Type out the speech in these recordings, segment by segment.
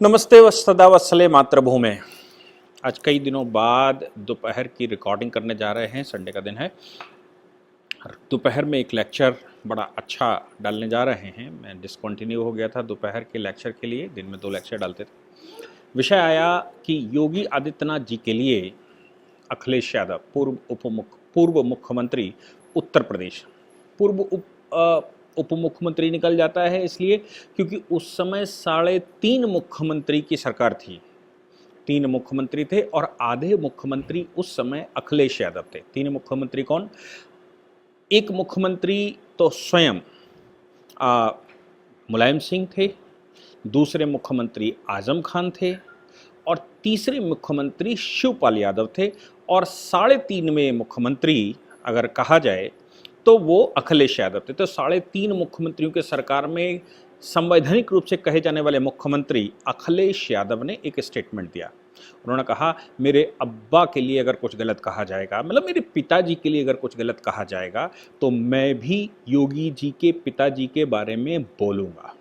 नमस्ते व सदा वत्सले मातृभूमि। आज कई दिनों बाद दोपहर की रिकॉर्डिंग करने जा रहे हैं। संडे का दिन है। दोपहर में एक लेक्चर बड़ा अच्छा डालने जा रहे हैं। मैं डिसकंटिन्यू हो गया था दोपहर के लेक्चर के लिए, दिन में 2 लेक्चर डालते थे। विषय आया कि योगी आदित्यनाथ जी के लिए अखिलेश यादव पूर्व मुख्यमंत्री उत्तर प्रदेश, उप मुख्यमंत्री निकल जाता है इसलिए क्योंकि उस समय 3.5 मुख्यमंत्री की सरकार थी। 3 मुख्यमंत्री थे और आधे मुख्यमंत्री उस समय अखिलेश यादव थे। 3 मुख्यमंत्री कौन? एक मुख्यमंत्री तो स्वयं मुलायम सिंह थे, दूसरे मुख्यमंत्री आजम खान थे और तीसरे मुख्यमंत्री शिवपाल यादव थे और 3.5वें मुख्यमंत्री अगर कहा जाए तो वो अखिलेश यादव थे। तो 3.5 मुख्यमंत्रियों के सरकार में संवैधानिक रूप से कहे जाने वाले मुख्यमंत्री अखिलेश यादव ने एक स्टेटमेंट दिया। उन्होंने कहा, मेरे अब्बा के लिए अगर कुछ गलत कहा जाएगा, मतलब मेरे पिताजी के लिए अगर कुछ गलत कहा जाएगा तो मैं भी योगी जी के पिताजी के बारे में बोलूँगा।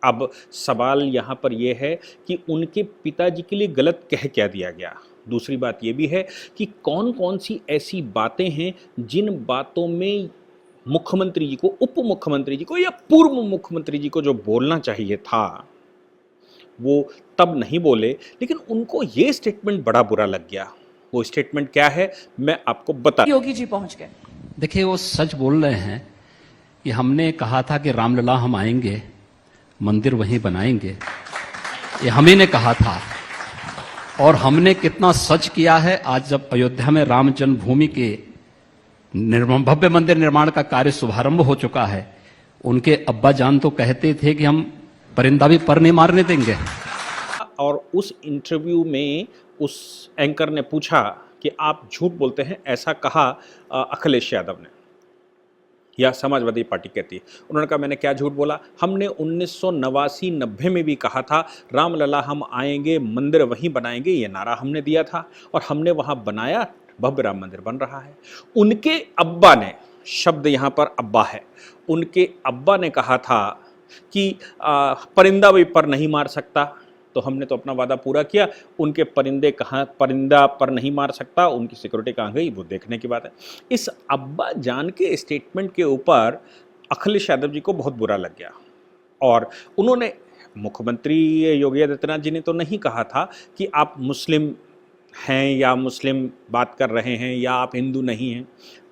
अब सवाल यहाँ पर यह है कि उनके पिताजी के लिए गलत कह क्या दिया गया। दूसरी बात यह भी है कि कौन कौन सी ऐसी बातें हैं जिन बातों में मुख्यमंत्री जी को, उप मुख्यमंत्री जी को या पूर्व मुख्यमंत्री जी को जो बोलना चाहिए था वो तब नहीं बोले, लेकिन उनको ये स्टेटमेंट बड़ा बुरा लग गया। वो स्टेटमेंट क्या है मैं आपको बता। योगी जी पहुंच गए। देखिए, वो सच बोल रहे हैं कि हमने कहा था कि रामलला हम आएंगे, मंदिर वहीं बनाएंगे, ये हम ही ने कहा था। और हमने कितना सच किया है। आज जब अयोध्या में राम जन्मभूमि के भव्य मंदिर निर्माण का कार्य शुभारंभ हो चुका है, उनके अब्बा जान तो कहते थे कि हम परिंदा भी पर नहीं मारने देंगे। और उस इंटरव्यू में उस एंकर ने पूछा कि आप झूठ बोलते हैं, ऐसा कहा अखिलेश यादव ने या समाजवादी पार्टी कहती है। उन्होंने कहा, मैंने क्या झूठ बोला? हमने 1989-90 में भी कहा था रामलला हम आएंगे, मंदिर वहीं बनाएंगे, ये नारा हमने दिया था और हमने वहां बनाया, भव्य राम मंदिर बन रहा है। उनके अब्बा ने, शब्द यहाँ पर अब्बा है, उनके अब्बा ने कहा था कि परिंदा भी पर नहीं मार सकता। तो हमने तो अपना वादा पूरा किया। उनके परिंदा पर नहीं मार सकता, उनकी सिक्योरिटी कहाँ गई वो देखने की बात है। इस अब्बा जान के स्टेटमेंट के ऊपर अखिलेश यादव जी को बहुत बुरा लग गया और उन्होंने, मुख्यमंत्री योगी आदित्यनाथ जी ने तो नहीं कहा था कि आप मुस्लिम हैं या मुस्लिम बात कर रहे हैं या आप हिंदू नहीं हैं।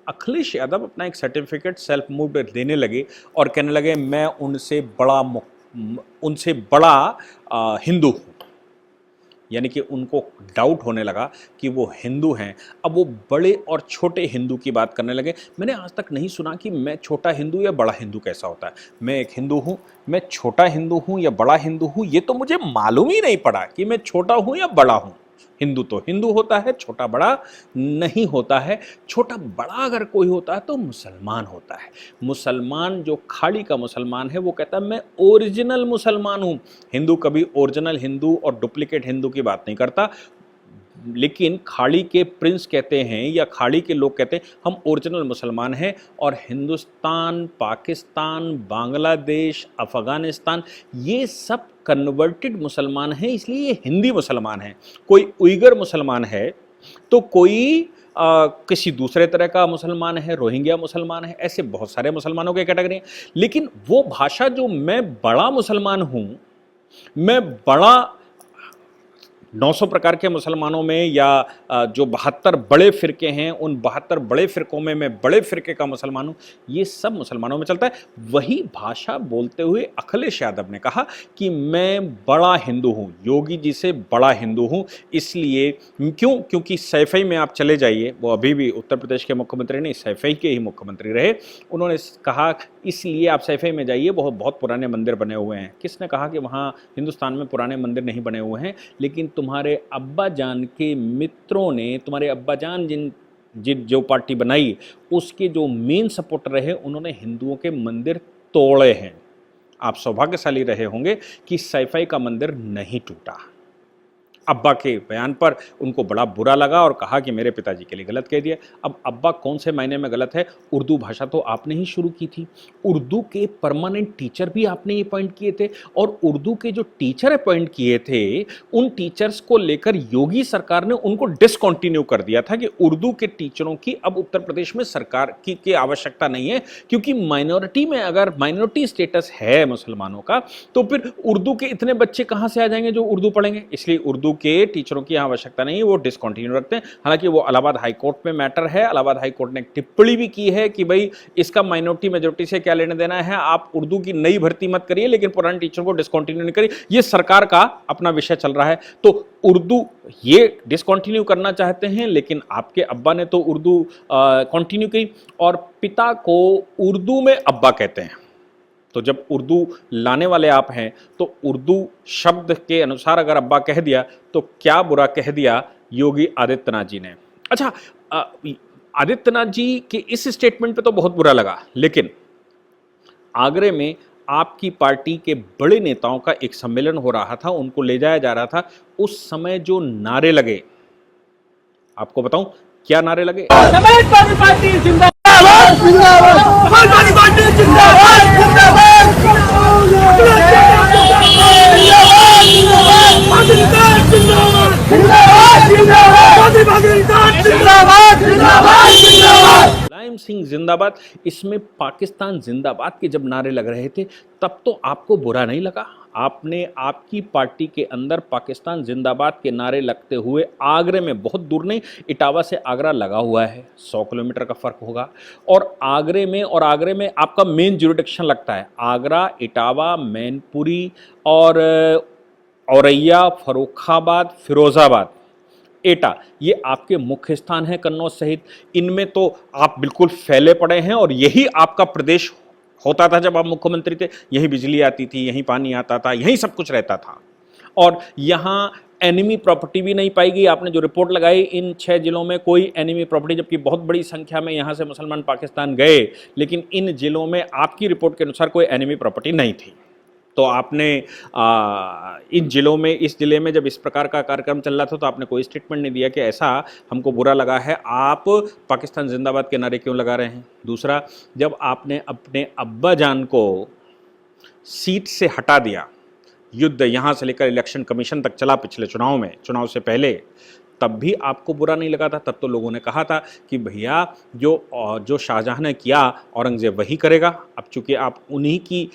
अखिलेश यादव अपना एक सर्टिफिकेट सेल्फ मूव्ड देने लगे और कहने लगे मैं उनसे बड़ा हिंदू हूँ। यानी कि उनको डाउट होने लगा कि वो हिंदू हैं। अब वो बड़े और छोटे हिंदू की बात करने लगे। मैंने आज तक नहीं सुना कि मैं छोटा हिंदू या बड़ा हिंदू कैसा होता है। मैं एक हिंदू हूँ, मैं छोटा हिंदू हूँ या बड़ा हिंदू हूँ, ये तो मुझे मालूम ही नहीं पड़ा कि मैं छोटा हूँ या बड़ा हूँ। हिंदू तो हिंदू होता है, छोटा बड़ा नहीं होता है। छोटा बड़ा अगर कोई होता है तो मुसलमान होता है। मुसलमान जो खाड़ी का मुसलमान है वो कहता है मैं ओरिजिनल मुसलमान हूँ। हिंदू कभी ओरिजिनल हिंदू और डुप्लीकेट हिंदू की बात नहीं करता, लेकिन खाड़ी के प्रिंस कहते हैं या खाड़ी के लोग कहते हैं हम ओरिजिनल मुसलमान हैं। और हिंदुस्तान, पाकिस्तान, बांग्लादेश, अफ़गानिस्तान ये सब कन्वर्टेड मुसलमान हैं, इसलिए ये हिंदी मुसलमान हैं। कोई उइगर मुसलमान है तो कोई किसी दूसरे तरह का मुसलमान है, रोहिंग्या मुसलमान है, ऐसे बहुत सारे मुसलमानों के कैटेगरी हैं। लेकिन वो भाषा जो मैं बड़ा मुसलमान हूँ, मैं बड़ा 900 प्रकार के मुसलमानों में या जो 72 बड़े फ़िरके हैं उन 72 बड़े फ़िरकों में मैं बड़े फ़िरके का मुसलमान हूँ, ये सब मुसलमानों में चलता है। वही भाषा बोलते हुए अखिलेश यादव ने कहा कि मैं बड़ा हिंदू हूँ, योगी जी से बड़ा हिंदू हूँ। इसलिए क्योंकि सैफई में आप चले जाइए, वो अभी भी उत्तर प्रदेश के मुख्यमंत्री नहीं, सैफई के ही मुख्यमंत्री रहे। उन्होंने कहा इसलिए आप सैफई में जाइए, बहुत पुराने मंदिर बने हुए हैं। किसने कहा कि वहाँ हिंदुस्तान में पुराने मंदिर नहीं बने हुए हैं? लेकिन तुम्हारे अब्बा जान के मित्रों ने, तुम्हारे अब्बा जान जिन जो पार्टी बनाई उसके जो मेन सपोर्टर रहे, उन्होंने हिंदुओं के मंदिर तोड़े हैं। आप सौभाग्यशाली रहे होंगे कि सैफई का मंदिर नहीं टूटा। अब्बा के बयान पर उनको बड़ा बुरा लगा और कहा कि मेरे पिताजी के लिए गलत कह दिया। अब अब्बा कौन से मायने में गलत है? उर्दू भाषा तो आपने ही शुरू की थी, उर्दू के परमानेंट टीचर भी आपने ही अपॉइंट किए थे, और उर्दू के जो टीचर अपॉइंट किए थे उन टीचर्स को लेकर योगी सरकार ने उनको डिसकंटिन्यू कर दिया था कि उर्दू के टीचरों की अब उत्तर प्रदेश में सरकार की आवश्यकता नहीं है, क्योंकि माइनॉरिटी में अगर माइनॉरिटी स्टेटस है मुसलमानों का तो फिर उर्दू के इतने बच्चे कहां से आ जाएंगे जो उर्दू पढ़ेंगे, इसलिए उर्दू के टीचरों की आवश्यकता नहीं है, वो डिसकंटिन्यू रखते हैं। हालांकि वो इलाहाबाद हाई कोर्ट में मैटर है, इलाहाबाद हाई कोर्ट ने एक टिप्पणी भी की है कि भाई इसका माइनॉरिटी मेजोरिटी से क्या लेने देना है, आप उर्दू की नई भर्ती मत करिए लेकिन पुराने टीचर को डिसकंटिन्यू नहीं करिए, ये सरकार का अपना विषय चल रहा है। तो उर्दू ये डिसकंटिन्यू करना चाहते हैं, लेकिन आपके अब्बा ने तो उर्दू कंटिन्यू की, और पिता को उर्दू में अब्बा कहते हैं। तो जब उर्दू लाने वाले आप हैं तो उर्दू शब्द के अनुसार अगर अब्बा कह दिया तो क्या बुरा कह दिया योगी आदित्यनाथ जी ने। अच्छा, आदित्यनाथ जी के इस स्टेटमेंट पे तो बहुत बुरा लगा, लेकिन आगरे में आपकी पार्टी के बड़े नेताओं का एक सम्मेलन हो रहा था, उनको ले जाया जा रहा था, उस समय जो नारे लगे, आपको बताऊं क्या नारे लगे? समाजवादी पार्टी जिंदाबाद, जिंदाबाद, समाजवादी पार्टी जिंदाबाद, जिंदाबाद, मुलायम सिंह जिंदाबाद, इसमें पाकिस्तान जिंदाबाद के जब नारे लग रहे थे तब तो आपको बुरा नहीं लगा? आपने आपकी पार्टी के अंदर पाकिस्तान जिंदाबाद के नारे लगते हुए आगरे में, बहुत दूर नहीं, इटावा से आगरा लगा हुआ है, 100 किलोमीटर का फर्क होगा, और आगरे में आपका मेन जुरिडिक्शन लगता है, आगरा, इटावा, मैनपुरी और औरैया, फर्रुखाबाद, फिरोजाबाद, एटा, ये आपके मुख्य स्थान हैं कन्नौज सहित। इनमें तो आप बिल्कुल फैले पड़े हैं और यही आपका प्रदेश होता था जब आप मुख्यमंत्री थे, यहीं बिजली आती थी, यहीं पानी आता था, यहीं सब कुछ रहता था, और यहाँ एनिमी प्रॉपर्टी भी नहीं पाई गई। आपने जो रिपोर्ट लगाई, इन 6 जिलों में कोई एनिमी प्रॉपर्टी, जबकि बहुत बड़ी संख्या में यहाँ से मुसलमान पाकिस्तान गए, लेकिन इन जिलों में आपकी रिपोर्ट के अनुसार कोई एनिमी प्रॉपर्टी नहीं थी। तो आपने इन जिलों में, इस जिले में जब इस प्रकार का कार्यक्रम चल रहा था तो आपने कोई स्टेटमेंट नहीं दिया कि ऐसा हमको बुरा लगा है, आप पाकिस्तान जिंदाबाद के नारे क्यों लगा रहे हैं। दूसरा, जब आपने अपने अब्बा जान को सीट से हटा दिया, युद्ध यहाँ से लेकर इलेक्शन कमीशन तक चला पिछले चुनाव में, चुनाव से पहले, तब भी आपको बुरा नहीं लगा था? तब तो लोगों ने कहा था कि भैया जो शाहजहां ने किया औरंगजेब वही करेगा। अब चूंकि आप उन्हीं की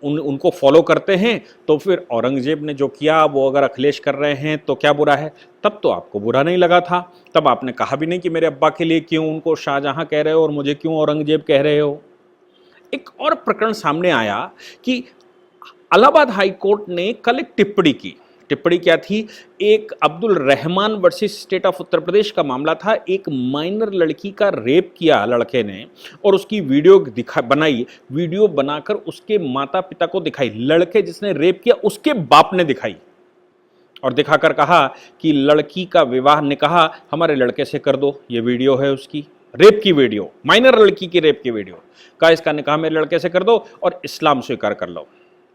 उनको फॉलो करते हैं तो फिर औरंगजेब ने जो किया वो अगर अखिलेश कर रहे हैं तो क्या बुरा है? तब तो आपको बुरा नहीं लगा था, तब आपने कहा भी नहीं कि मेरे अब्बा के लिए क्यों उनको शाहजहां कह रहे हो और मुझे क्यों औरंगजेब कह रहे हो। एक और प्रकरण सामने आया कि इलाहाबाद हाई कोर्ट ने कल एक टिप्पणी की। टिप्पणी क्या थी? एक Abdul Rahman versus state of Uttar Pradesh का मामला था। एक माइनर लड़की का रेप किया लड़के ने और उसकी वीडियो बनाई, वीडियो बनाकर उसके माता पिता को दिखाई, लड़के जिसने रेप किया उसके बाप ने दिखाई, और दिखाकर कहा कि लड़की का विवाह निकाह हमारे लड़के से कर दो। ये वीडियो है उसकी, रेप की वीडियो, माइनर लड़की की रेप की वीडियो, कहा इसका निकाह मेरे लड़के से कर दो और इस्लाम स्वीकार कर लो।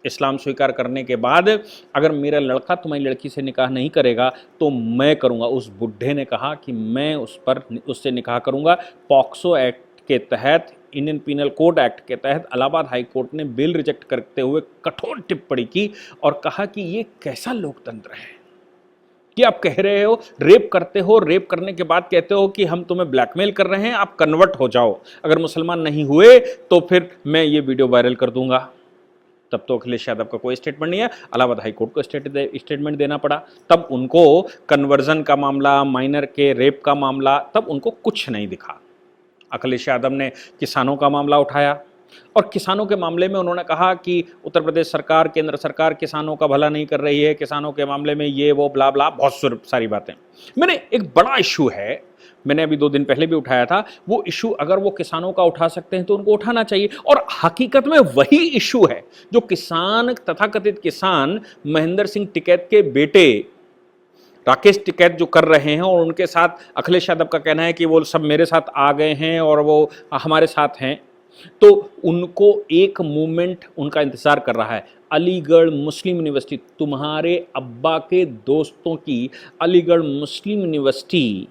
इस्लाम स्वीकार करने के बाद अगर मेरा लड़का तुम्हारी लड़की से निकाह नहीं करेगा तो मैं करूंगा। उस बुढ़े ने कहा कि मैं उससे निकाह करूंगा। पॉक्सो एक्ट के तहत, इंडियन पीनल कोड एक्ट के तहत इलाहाबाद हाई कोर्ट ने बिल रिजेक्ट करते हुए कठोर टिप्पणी की और कहा कि ये कैसा लोकतंत्र है कि आप कह रहे हो रेप करते हो, रेप करने के बाद कहते हो कि हम तुम्हें ब्लैकमेल कर रहे हैं, आप कन्वर्ट हो जाओ, अगर मुसलमान नहीं हुए तो फिर मैं ये वीडियो वायरल कर दूंगा। तब तो अखिलेश यादव का कोई स्टेटमेंट नहीं है, इलाहाबाद हाई कोर्ट को स्टेटमेंट देना पड़ा। तब उनको कन्वर्जन का मामला, माइनर के रेप का मामला, तब उनको कुछ नहीं दिखा। अखिलेश यादव ने किसानों का मामला उठाया और किसानों के मामले में उन्होंने कहा कि उत्तर प्रदेश सरकार, केंद्र सरकार किसानों का भला नहीं कर रही है, किसानों के मामले में ये वो ब्ला ब्ला, बहुत सारी बातें। मैंने एक बड़ा इशू है, मैंने अभी 2 दिन पहले भी उठाया था, वो इशू अगर वो किसानों का उठा सकते हैं तो उनको उठाना चाहिए। और हकीकत में वही इशू है जो किसान, तथाकथित किसान महेंद्र सिंह टिकैत के बेटे राकेश टिकैत जो कर रहे हैं, और उनके साथ अखिलेश यादव का कहना है कि वो सब मेरे साथ आ गए हैं और वो हमारे साथ हैं, तो उनको एक मूवमेंट उनका इंतजार कर रहा है। अलीगढ़ मुस्लिम यूनिवर्सिटी, तुम्हारे अब्बा के दोस्तों की अलीगढ़ मुस्लिम यूनिवर्सिटी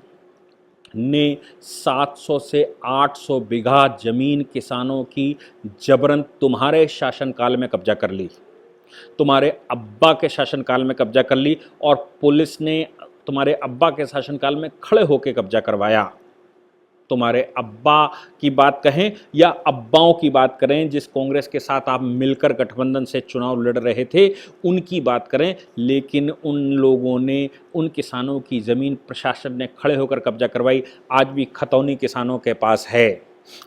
ने 700 से 800 बीघा जमीन किसानों की जबरन तुम्हारे शासनकाल में कब्जा कर ली, तुम्हारे अब्बा के शासनकाल में कब्जा कर ली, और पुलिस ने तुम्हारे अब्बा के शासनकाल में खड़े होकर कब्जा करवाया। तुम्हारे अब्बा की बात कहें या अब्बाओं की बात करें, जिस कांग्रेस के साथ आप मिलकर गठबंधन से चुनाव लड़ रहे थे, उनकी बात करें, लेकिन उन लोगों ने उन किसानों की ज़मीन प्रशासन ने खड़े होकर कब्जा करवाई। आज भी खतौनी किसानों के पास है,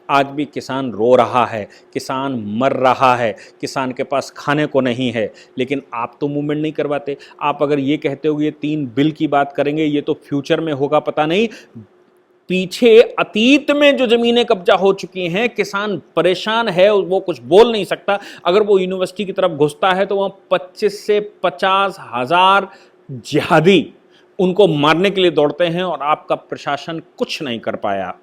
आज भी किसान रो रहा है, किसान मर रहा है, किसान के पास खाने को नहीं है, लेकिन आप तो मूवमेंट नहीं करवाते। आप अगर ये कहते हो ये 3 बिल की बात करेंगे, ये तो फ्यूचर में होगा पता नहीं, पीछे अतीत में जो जमीनें कब्जा हो चुकी हैं, किसान परेशान है, वो कुछ बोल नहीं सकता। अगर वो यूनिवर्सिटी की तरफ घुसता है तो वहां 25 से 50 हजार जिहादी उनको मारने के लिए दौड़ते हैं, और आपका प्रशासन कुछ नहीं कर पाया।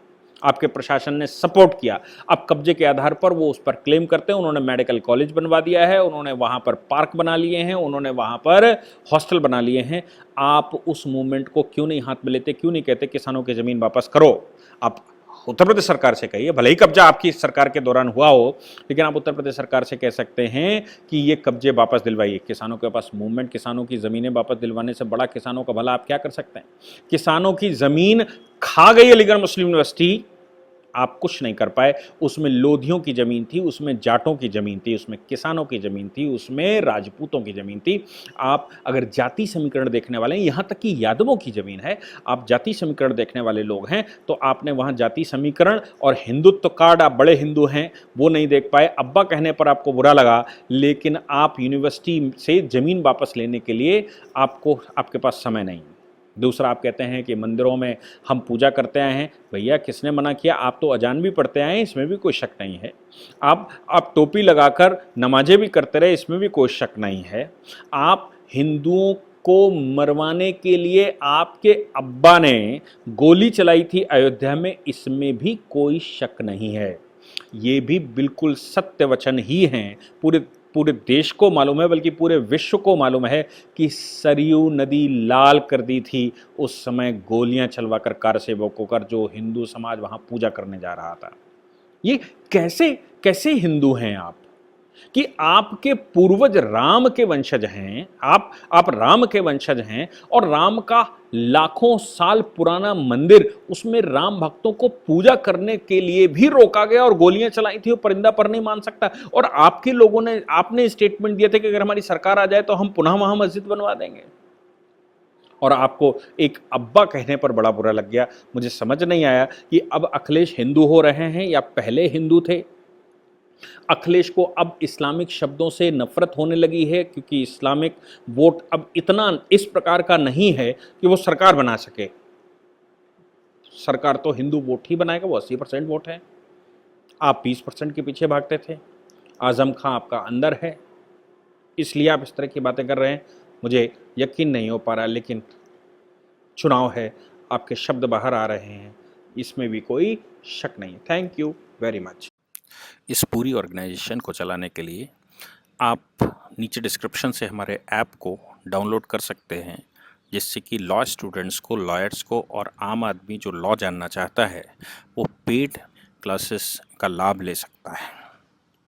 आपके प्रशासन ने सपोर्ट किया। अब कब्जे के आधार पर वो उस पर क्लेम करते हैं। उन्होंने मेडिकल कॉलेज बनवा दिया है, उन्होंने वहाँ पर पार्क बना लिए हैं, उन्होंने वहाँ पर हॉस्टल बना लिए हैं। आप उस मूवमेंट को क्यों नहीं हाथ में लेते, क्यों नहीं कहते किसानों की ज़मीन वापस करो? आप उत्तर प्रदेश सरकार से कहिए, भले ही कब्जा आपकी सरकार के दौरान हुआ हो, लेकिन आप उत्तर प्रदेश सरकार से कह सकते हैं कि ये कब्जे वापस दिलवाइए। किसानों के पास मूवमेंट, किसानों की ज़मीनें वापस दिलवाने से बड़ा किसानों का भला आप क्या कर सकते हैं? किसानों की ज़मीन खा गई अलीगढ़ मुस्लिम यूनिवर्सिटी, आप कुछ नहीं कर पाए। उसमें लोधियों की ज़मीन थी, उसमें जाटों की ज़मीन थी, उसमें किसानों की ज़मीन थी, उसमें राजपूतों की ज़मीन थी। आप अगर जाति समीकरण देखने वाले हैं, यहाँ तक कि यादवों की ज़मीन है, आप जाति समीकरण देखने वाले लोग हैं, तो आपने वहाँ जाति समीकरण और हिंदुत्व कार्ड, आप बड़े हिंदू हैं, वो नहीं देख पाए। अब्बा कहने पर आपको बुरा लगा, लेकिन आप यूनिवर्सिटी से ज़मीन वापस लेने के लिए आपके पास समय नहीं। दूसरा, आप कहते हैं कि मंदिरों में हम पूजा करते आए हैं। भैया, किसने मना किया? आप तो अजान भी पढ़ते आए हैं, इसमें भी कोई शक नहीं है। आप टोपी लगाकर नमाजें भी करते रहे, इसमें भी कोई शक नहीं है। आप हिंदुओं को मरवाने के लिए आपके अब्बा ने गोली चलाई थी अयोध्या में, इसमें भी कोई शक नहीं है। ये भी बिल्कुल सत्य वचन ही हैं। पूरे देश को मालूम है, बल्कि पूरे विश्व को मालूम है कि सरयू नदी लाल कर दी थी उस समय गोलियां चलवाकर कारसेवकों कर, जो हिंदू समाज वहां पूजा करने जा रहा था। ये कैसे हिंदू हैं आप कि आपके पूर्वज राम के वंशज हैं, आप राम के वंशज हैं, और राम का लाखों साल पुराना मंदिर, उसमें राम भक्तों को पूजा करने के लिए भी रोका गया और गोलियां चलाई थी, वो परिंदा पर नहीं मान सकता। और आपके लोगों ने, आपने स्टेटमेंट दिया था कि अगर हमारी सरकार आ जाए तो हम पुनः वहां मस्जिद बनवा देंगे, और आपको एक अब्बा कहने पर बड़ा बुरा लग गया। मुझे समझ नहीं आया कि अब अखिलेश हिंदू हो रहे हैं या पहले हिंदू थे। अखिलेश को अब इस्लामिक शब्दों से नफरत होने लगी है, क्योंकि इस्लामिक वोट अब इतना इस प्रकार का नहीं है कि वो सरकार बना सके। सरकार तो हिंदू वोट ही बनाएगा, वो 80% वोट है। आप 20% के पीछे भागते थे। आजम खां आपका अंदर है, इसलिए आप इस तरह की बातें कर रहे हैं। मुझे यकीन नहीं हो पा रहा, लेकिन चुनाव है, आपके शब्द बाहर आ रहे हैं, इसमें भी कोई शक नहीं। Thank you very much. इस पूरी ऑर्गेनाइजेशन को चलाने के लिए आप नीचे डिस्क्रिप्शन से हमारे ऐप को डाउनलोड कर सकते हैं, जिससे कि लॉ स्टूडेंट्स को, लॉयर्स को और आम आदमी जो लॉ जानना चाहता है वो पेड क्लासेस का लाभ ले सकता है।